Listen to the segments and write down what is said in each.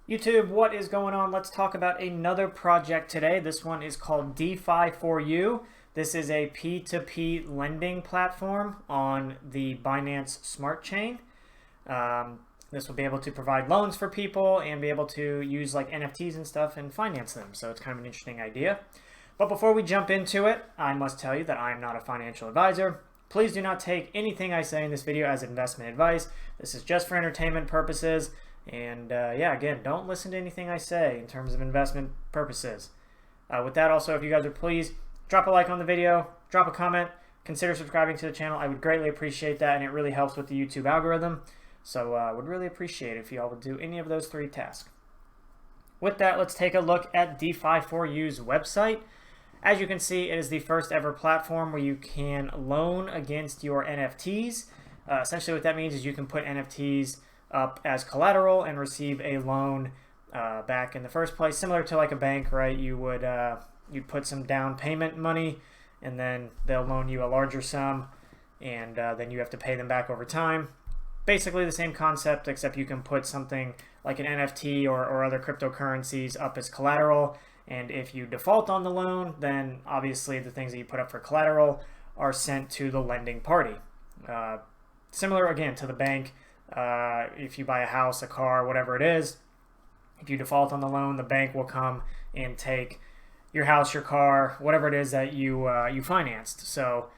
YouTube, what is going on? Let's talk about another project today. This one is called DeFi for You. This is a P2P lending platform on the Binance Smart Chain. This will be able to provide loans for people and be able to use like NFTs and stuff and finance them. So it's kind of an interesting idea. But before we jump into it, I must tell you that I am not a financial advisor. Please do not take anything I say in this video as investment advice. This is just for entertainment purposes. And yeah, again, don't listen to anything I say in terms of investment purposes. With that, also, if you guys would please drop a like on the video, drop a comment, consider subscribing to the channel. I would greatly appreciate that, and it really helps with the YouTube algorithm. So I would really appreciate it if you all would do any of those three tasks. With that, let's take a look at DeFi4U's website. As you can see, it is the first ever platform where you can loan against your NFTs. Essentially what that means is you can put NFTs up as collateral and receive a loan back in the first place, similar to like a bank, right? You would you'd put some down payment money, and then they'll loan you a larger sum, and then you have to pay them back over time. Basically the same concept, except you can put something like an NFT or other cryptocurrencies up as collateral, and if you default on the loan, then obviously the things that you put up for collateral are sent to the lending party. Similar again to the bank. If you buy a house, a car, whatever it is, if you default on the loan, the bank will come and take your house, your car, whatever it is that you financed. So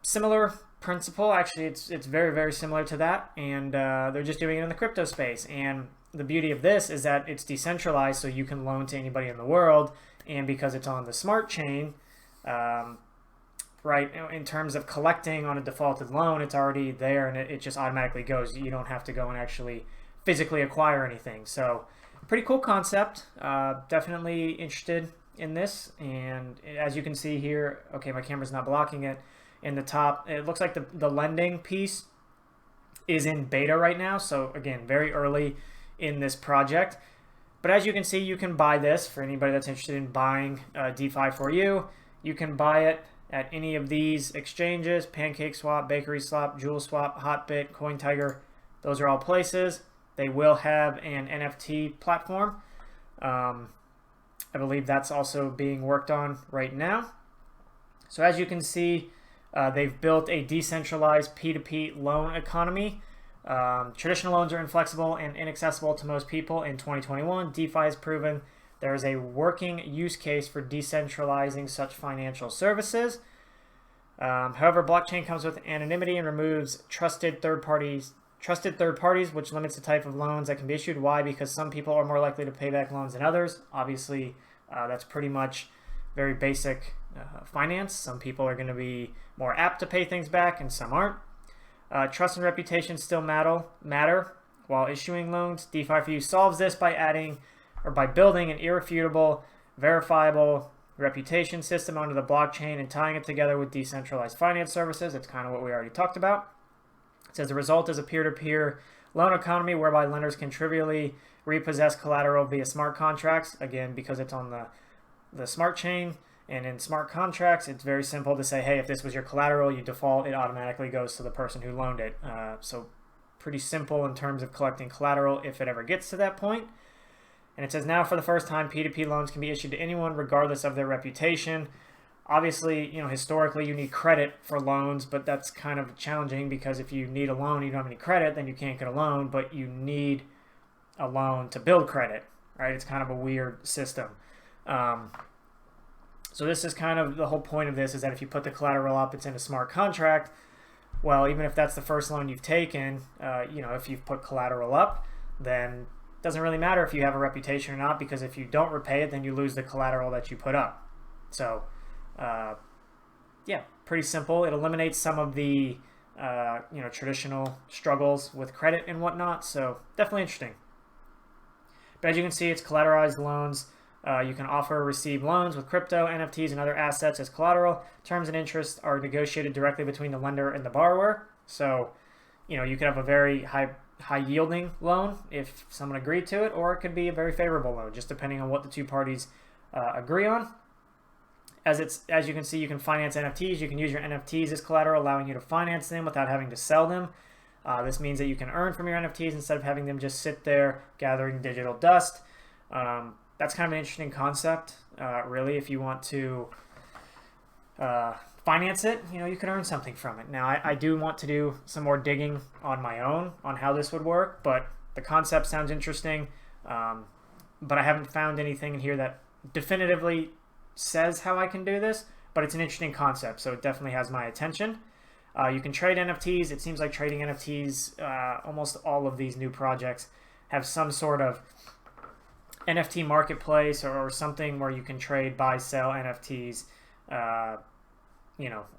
similar principle. Actually, it's very, very similar to that, and they're just doing it in the crypto space. And the beauty of this is that it's decentralized, so you can loan to anybody in the world, and because it's on the smart chain, right, in terms of collecting on a defaulted loan, it's already there and it just automatically goes. You don't have to go and actually physically acquire anything. So pretty cool concept. Definitely interested in this. And as you can see here, okay, my camera's not blocking it. In the top, it looks like the lending piece is in beta right now. So again, very early in this project. But as you can see, you can buy this for anybody that's interested in buying DeFi4U. You can buy it at any of these exchanges: PancakeSwap, BakerySwap, JewelSwap, Hotbit, CoinTiger. Those are all places. They will have an NFT platform. I believe that's also being worked on right now. So as you can see, they've built a decentralized P2P loan economy. Traditional loans are inflexible and inaccessible to most people. In 2021, DeFi has proven there is a working use case for decentralizing such financial services. However, blockchain comes with anonymity and removes trusted third parties, which limits the type of loans that can be issued. Why? Because some people are more likely to pay back loans than others. Obviously, that's pretty much very basic finance. Some people are going to be more apt to pay things back, and some aren't. Trust and reputation still matter while issuing loans. DeFi4U solves this by building an irrefutable, verifiable reputation system onto the blockchain and tying it together with decentralized finance services. It's kind of what we already talked about. It says the result is a peer-to-peer loan economy whereby lenders can trivially repossess collateral via smart contracts. Again, because it's on the smart chain, and in smart contracts, it's very simple to say, hey, if this was your collateral, you default, it automatically goes to the person who loaned it. So pretty simple in terms of collecting collateral if it ever gets to that point. And it says now for the first time, P2P loans can be issued to anyone regardless of their reputation. Obviously, historically you need credit for loans, but that's kind of challenging because if you need a loan, you don't have any credit, then you can't get a loan, but you need a loan to build credit, right? It's kind of a weird system. So this is kind of the whole point of this, is that if you put the collateral up, it's in a smart contract. Well, even if that's the first loan you've taken, if you've put collateral up, then doesn't really matter if you have a reputation or not, because if you don't repay it, then you lose the collateral that you put up. So, yeah, pretty simple. It eliminates some of the, traditional struggles with credit and whatnot. So definitely interesting. But as you can see, it's collateralized loans. You can offer or receive loans with crypto, NFTs, and other assets as collateral. Terms and interests are negotiated directly between the lender and the borrower. So, you could have a very high yielding loan if someone agreed to it, or it could be a very favorable loan, just depending on what the two parties agree on. As you can see, you can finance NFTs. You can use your NFTs as collateral, allowing you to finance them without having to sell them. This means that you can earn from your NFTs instead of having them just sit there gathering digital dust. That's kind of an interesting concept, really. If you want to finance it, you can earn something from it. Now, I do want to do some more digging on my own on how this would work, but the concept sounds interesting. But I haven't found anything in here that definitively says how I can do this, but it's an interesting concept, so it definitely has my attention. You can trade NFTs. It seems like trading NFTs, almost all of these new projects have some sort of NFT marketplace or something where you can trade, buy, sell NFTs,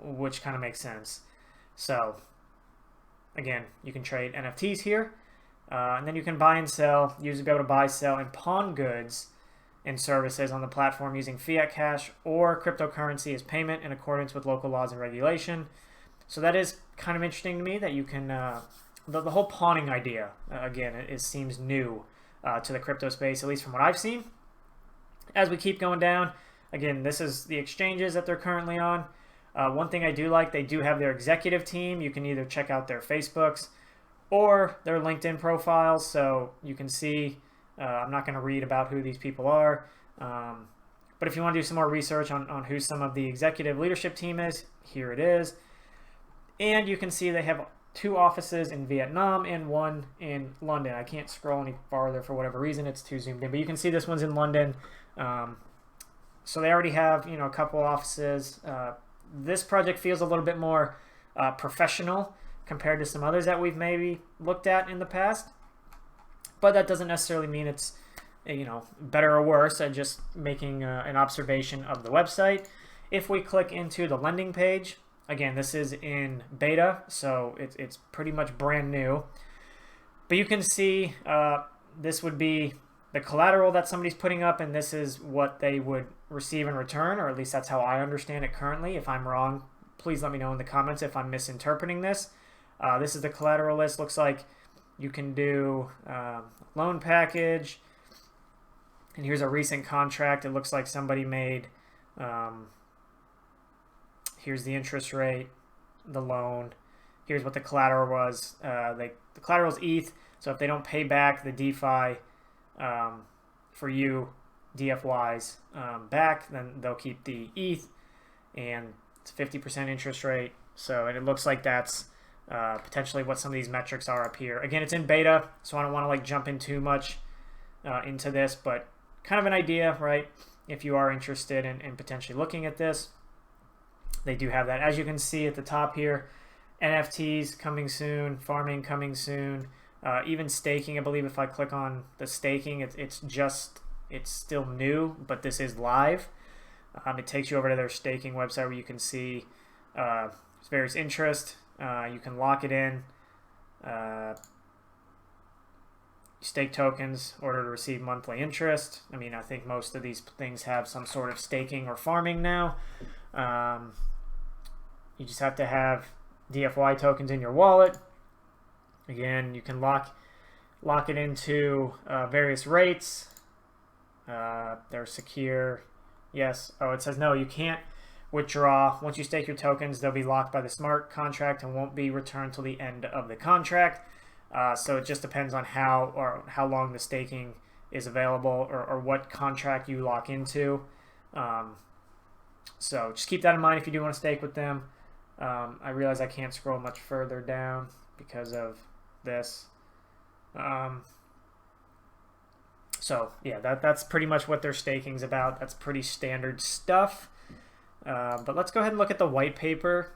which kind of makes sense. So, again, you can trade NFTs here, and then you can buy and sell, be able to buy, sell, and pawn goods and services on the platform using fiat cash or cryptocurrency as payment in accordance with local laws and regulation. So that is kind of interesting to me that you can, the whole pawning idea, again, it seems new to the crypto space, at least from what I've seen. As we keep going down, again, this is the exchanges that they're currently on. One thing I do like, they do have their executive team. You can either check out their Facebooks or their LinkedIn profiles, so you can see, I'm not going to read about who these people are, but if you want to do some more research on who some of the executive leadership team is, here it is. And you can see they have 2 offices in Vietnam and 1 in London. I can't scroll any farther for whatever reason. It's too zoomed in. But you can see this one's in London. So they already have, a couple offices. This project feels a little bit more professional compared to some others that we've maybe looked at in the past. But that doesn't necessarily mean it's, better or worse. I'm just making an observation of the website. If we click into the lending page, again, this is in beta, so it's pretty much brand new. But you can see this would be the collateral that somebody's putting up, and this is what they would receive in return, or at least that's how I understand it currently. If I'm wrong, please let me know in the comments if I'm misinterpreting this. This is the collateral list. Looks like you can do loan package, and here's a recent contract. It looks like somebody made... here's the interest rate, the loan. Here's what the collateral was. The collateral is ETH, so if they don't pay back the DeFi for you, DFYs back, then they'll keep the ETH, and it's 50% interest rate. So, and it looks like that's potentially what some of these metrics are up here. Again, it's in beta, so I don't want to jump in too much into this, but kind of an idea, right? If you are interested in potentially looking at this. They do have that. As you can see at the top here, NFTs coming soon, farming coming soon, even staking. I believe if I click on the staking, it's still new, but this is live. It takes you over to their staking website where you can see various interest. You can lock it in. Stake tokens in order to receive monthly interest. I mean, I think most of these things have some sort of staking or farming now. You just have to have DFY tokens in your wallet. Again, you can lock it into various rates. They're secure. Yes. Oh, it says no, you can't withdraw. Once you stake your tokens, they'll be locked by the smart contract and won't be returned till the end of the contract. So it just depends on how long the staking is available or what contract you lock into. So just keep that in mind if you do want to stake with them. I realize I can't scroll much further down because of this. So yeah, that's pretty much what their staking's about. That's pretty standard stuff. But let's go ahead and look at the white paper.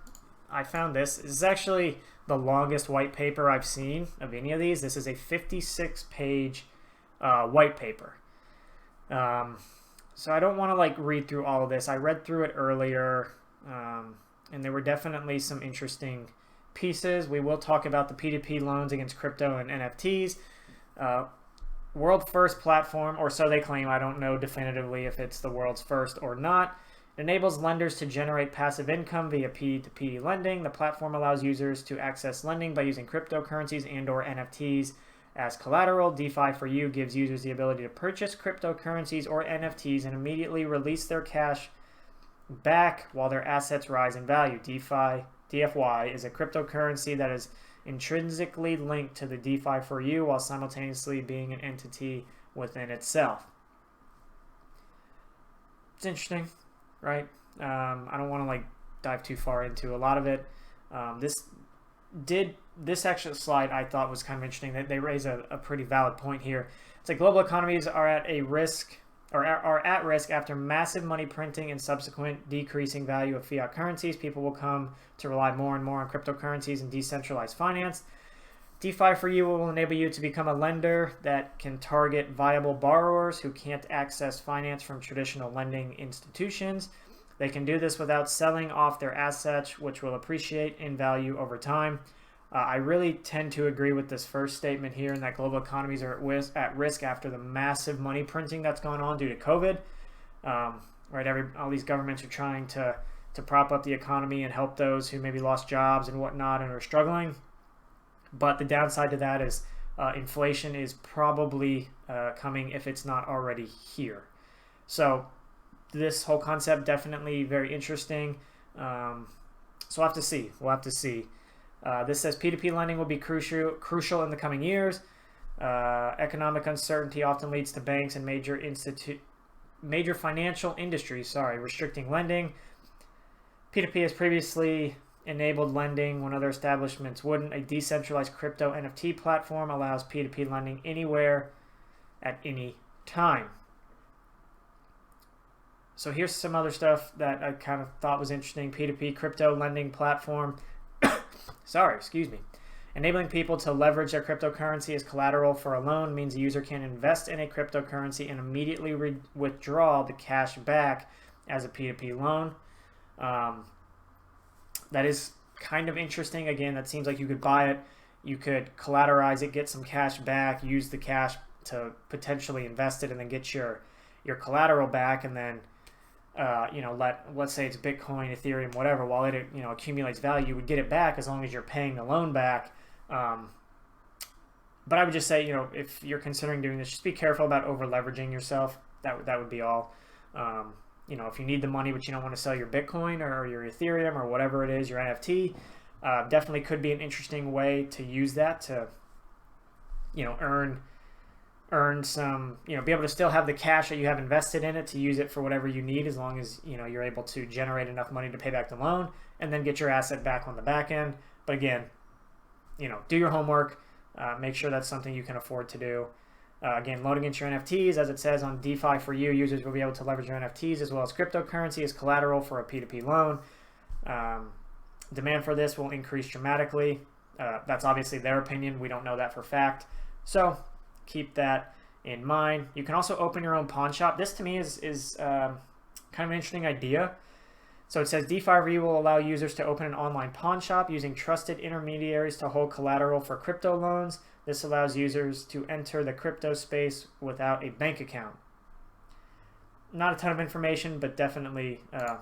I found this. This is actually the longest white paper I've seen of any of these. This is a 56-page white paper. So I don't want to read through all of this. I read through it earlier, and there were definitely some interesting pieces. We will talk about the P2P loans against crypto and NFTs. World first platform, or so they claim. I don't know definitively if it's the world's first or not. It enables lenders to generate passive income via P2P lending. The platform allows users to access lending by using cryptocurrencies and/or NFTs as collateral. DeFi for You gives users the ability to purchase cryptocurrencies or NFTs and immediately release their cash back while their assets rise in value. DeFi, DFY, is a cryptocurrency that is intrinsically linked to the DeFi for you while simultaneously being an entity within itself. It's interesting, right? I don't want to like dive too far into a lot of it. This actual slide I thought was kind of interesting. That they raise a pretty valid point here. It's like global economies are at a risk or are at risk after massive money printing and subsequent decreasing value of fiat currencies. People will come to rely more and more on cryptocurrencies and decentralized finance. DeFi for you will enable you to become a lender that can target viable borrowers who can't access finance from traditional lending institutions. They can do this without selling off their assets, which will appreciate in value over time. I really tend to agree with this first statement here, in that global economies are at risk after the massive money printing that's gone on due to COVID. Right, all these governments are trying to prop up the economy and help those who maybe lost jobs and whatnot and are struggling. But the downside to that is inflation is probably coming, if it's not already here. So this whole concept definitely very interesting. So we'll have to see. This says P2P lending will be crucial in the coming years. Economic uncertainty often leads to banks and major financial industries restricting lending. P2P has previously enabled lending when other establishments wouldn't. A decentralized crypto NFT platform allows P2P lending anywhere at any time. So here's some other stuff that I kind of thought was interesting. P2P crypto lending platform. Enabling people to leverage their cryptocurrency as collateral for a loan means the user can invest in a cryptocurrency and immediately withdraw the cash back as a P2P loan. That is kind of interesting. Again, that seems like you could buy it, you could collateralize it, get some cash back, use the cash to potentially invest it, and then get your collateral back, and then let's say it's Bitcoin, Ethereum, whatever, while it accumulates value, you would get it back as long as you're paying the loan back. But I would just say, if you're considering doing this, just be careful about over leveraging yourself. That would be all. If you need the money but you don't want to sell your Bitcoin or your Ethereum or whatever it is, your NFT, definitely could be an interesting way to use that to, earn some, be able to still have the cash that you have invested in it to use it for whatever you need, as long as, you're able to generate enough money to pay back the loan and then get your asset back on the back end. But again, do your homework, make sure that's something you can afford to do. Again, loading into your NFTs, as it says on DeFi for you, users will be able to leverage your NFTs as well as cryptocurrency as collateral for a P2P loan. Demand for this will increase dramatically. That's obviously their opinion. We don't know that for fact. So keep that in mind. You can also open your own pawn shop. This to me is kind of an interesting idea. So it says DeFi for you will allow users to open an online pawn shop using trusted intermediaries to hold collateral for crypto loans. This allows users to enter the crypto space without a bank account. Not a ton of information, but definitely an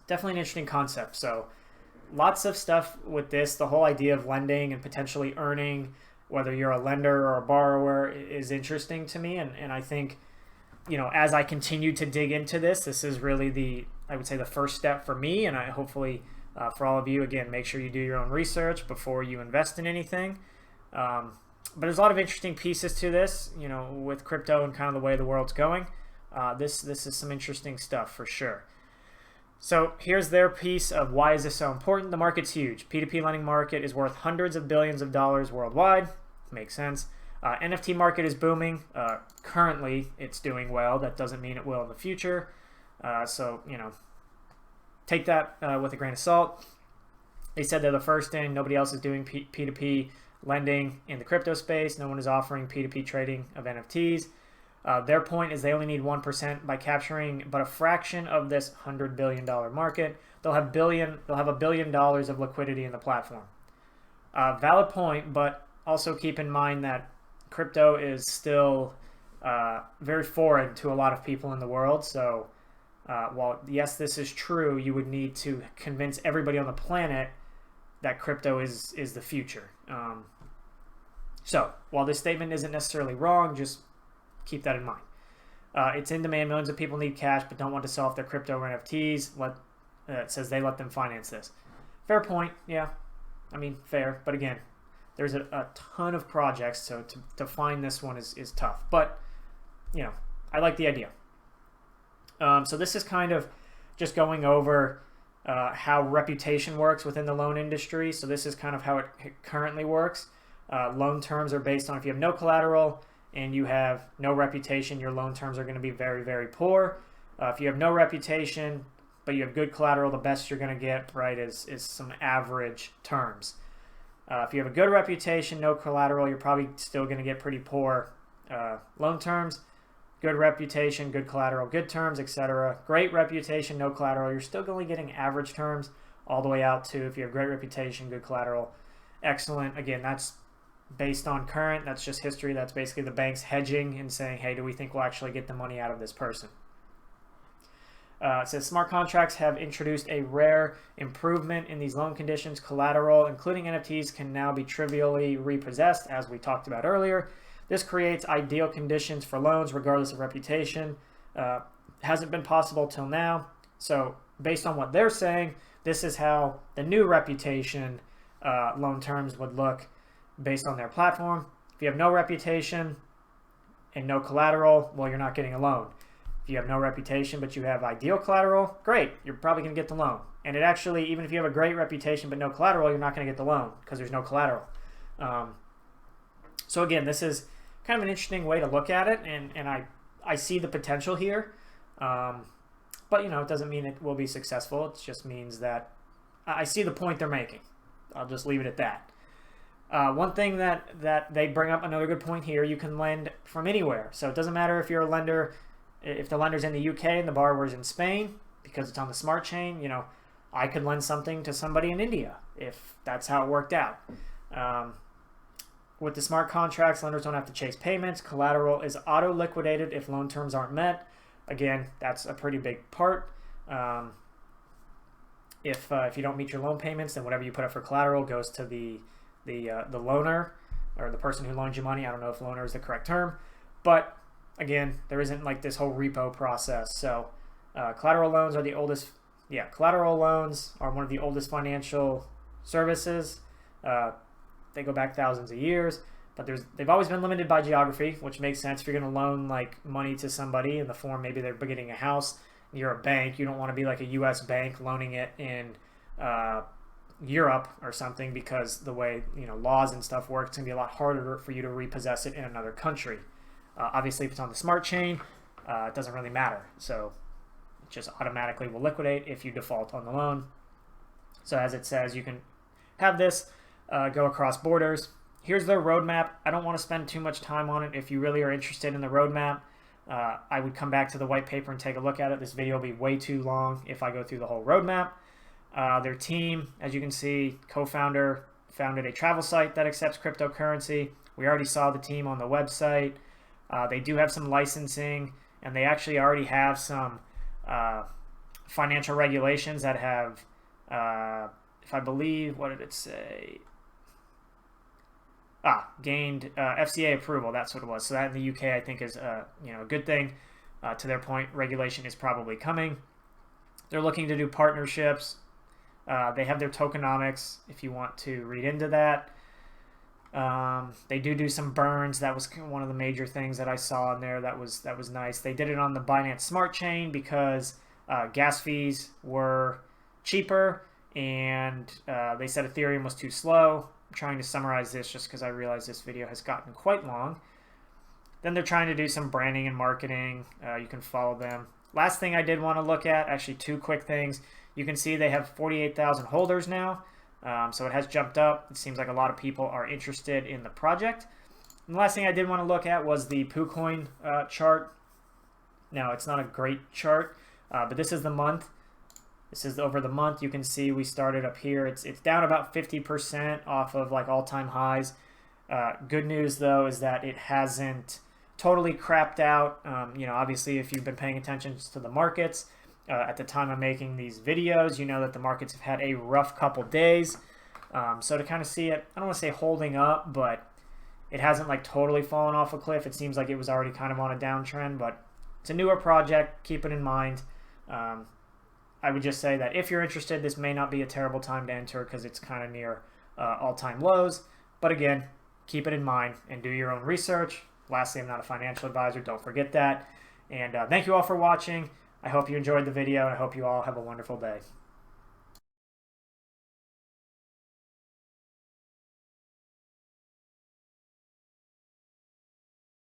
interesting concept. So lots of stuff with this. The whole idea of lending and potentially earning, whether you're a lender or a borrower, is interesting to me. And I think, as I continue to dig into this is really I would say the first step for me. And I hopefully for all of you, again, make sure you do your own research before you invest in anything. But there's a lot of interesting pieces to this, with crypto and kind of the way the world's going. This is some interesting stuff for sure. So here's their piece of why is this so important. The market's huge. P2P lending market is worth hundreds of billions of dollars worldwide. Makes sense. NFT market is booming. Currently, it's doing well. That doesn't mean it will in the future. So, take that with a grain of salt. They said they're the first in. Nobody else is doing P2P lending in the crypto space. No one is offering P2P trading of NFTs. Their point is they only need 1% by capturing but a fraction of this $100 billion market. They'll have $1 billion of liquidity in the platform. Valid point, but also keep in mind that crypto is still very foreign to a lot of people in the world. So while yes, this is true, you would need to convince everybody on the planet that crypto is the future. So while this statement isn't necessarily wrong, just keep that in mind. It's in demand. Millions of people need cash but don't want to sell off their crypto or NFTs. It says they let them finance this. Fair point. Yeah. I mean, fair, but again, there's a ton of projects, so to find this one is tough. But, I like the idea. So this is kind of just going over how reputation works within the loan industry. So this is kind of how it currently works. Loan terms are based on if you have no collateral and you have no reputation, your loan terms are going to be very, very poor. If you have no reputation, but you have good collateral, the best you're going to get, right, is some average terms. If you have a good reputation, no collateral, you're probably still going to get pretty poor loan terms. Good reputation, good collateral, good terms, etc. Great reputation, no collateral, you're still only getting average terms all the way out to if you have great reputation, good collateral, excellent. Again, that's based on current, that's just history. That's basically the banks hedging and saying, hey, do we think we'll actually get the money out of this person? It says smart contracts have introduced a rare improvement in these loan conditions. Collateral, including NFTs, can now be trivially repossessed, as we talked about earlier. This creates ideal conditions for loans, regardless of reputation. Hasn't been possible till now. So based on what they're saying, this is how the new reputation loan terms would look based on their platform. If you have no reputation and no collateral, well, you're not getting a loan. If you have no reputation but you have ideal collateral, great, you're probably going to get the loan. And it actually, even if you have a great reputation but no collateral, you're not going to get the loan because there's no collateral. So again, this is kind of an interesting way to look at it, and I see the potential here. But, it doesn't mean it will be successful. It just means that I see the point they're making. I'll just leave it at that. One thing that they bring up, another good point here, you can lend from anywhere. So it doesn't matter if you're a lender, if the lender's in the UK and the borrower's in Spain, because it's on the smart chain, I could lend something to somebody in India if that's how it worked out. With the smart contracts, lenders don't have to chase payments. Collateral is auto-liquidated if loan terms aren't met. Again, that's a pretty big part. If you don't meet your loan payments, then whatever you put up for collateral goes to the loaner or the person who loans you money. I don't know if loaner is the correct term, but again, there isn't like this whole repo process. So collateral loans are the oldest. Yeah, collateral loans are one of the oldest financial services. They go back thousands of years, but they've always been limited by geography, which makes sense. If you're going to loan like money to somebody in the form, maybe they're getting a house, you're a bank, you don't want to be like a U.S. bank loaning it in Europe or something, because the way laws and stuff work, it's going to be a lot harder for you to repossess it in another country. Obviously, if it's on the smart chain, it doesn't really matter. So it just automatically will liquidate if you default on the loan. So as it says, you can have this go across borders. Here's their roadmap. I don't want to spend too much time on it. If you really are interested in the roadmap, I would come back to the white paper and take a look at it. This video will be way too long if I go through the whole roadmap. Their team, as you can see, co-founder founded a travel site that accepts cryptocurrency. We already saw the team on the website. They do have some licensing, and they actually already have some financial regulations that have, if I believe, what did it say? Gained FCA approval. That's what it was. So that in the UK, I think, is a good thing. To their point, regulation is probably coming. They're looking to do partnerships. They have their tokenomics, if you want to read into that. They do some burns. That was one of the major things that I saw in there. That was nice. They did it on the Binance Smart Chain because gas fees were cheaper, and they said Ethereum was too slow. I'm trying to summarize this just because I realize this video has gotten quite long. Then they're trying to do some branding and marketing. You can follow them. Last thing I did want to look at, actually two quick things. You can see they have 48,000 holders now. So it has jumped up. It seems like a lot of people are interested in the project. And the last thing I did want to look at was the PooCoin chart. Now, it's not a great chart, but this is the month. This is over the month. You can see we started up here. It's down about 50% off of like all-time highs. Good news, though, is that it hasn't totally crapped out. Obviously, if you've been paying attention to the markets, at the time of making these videos, you know that the markets have had a rough couple days. So to kind of see it, I don't want to say holding up, but it hasn't like totally fallen off a cliff. It seems like it was already kind of on a downtrend, but it's a newer project. Keep it in mind. I would just say that if you're interested, this may not be a terrible time to enter because it's kind of near all-time lows. But again, keep it in mind and do your own research. Lastly, I'm not a financial advisor. Don't forget that. And thank you all for watching. I hope you enjoyed the video, and I hope you all have a wonderful day.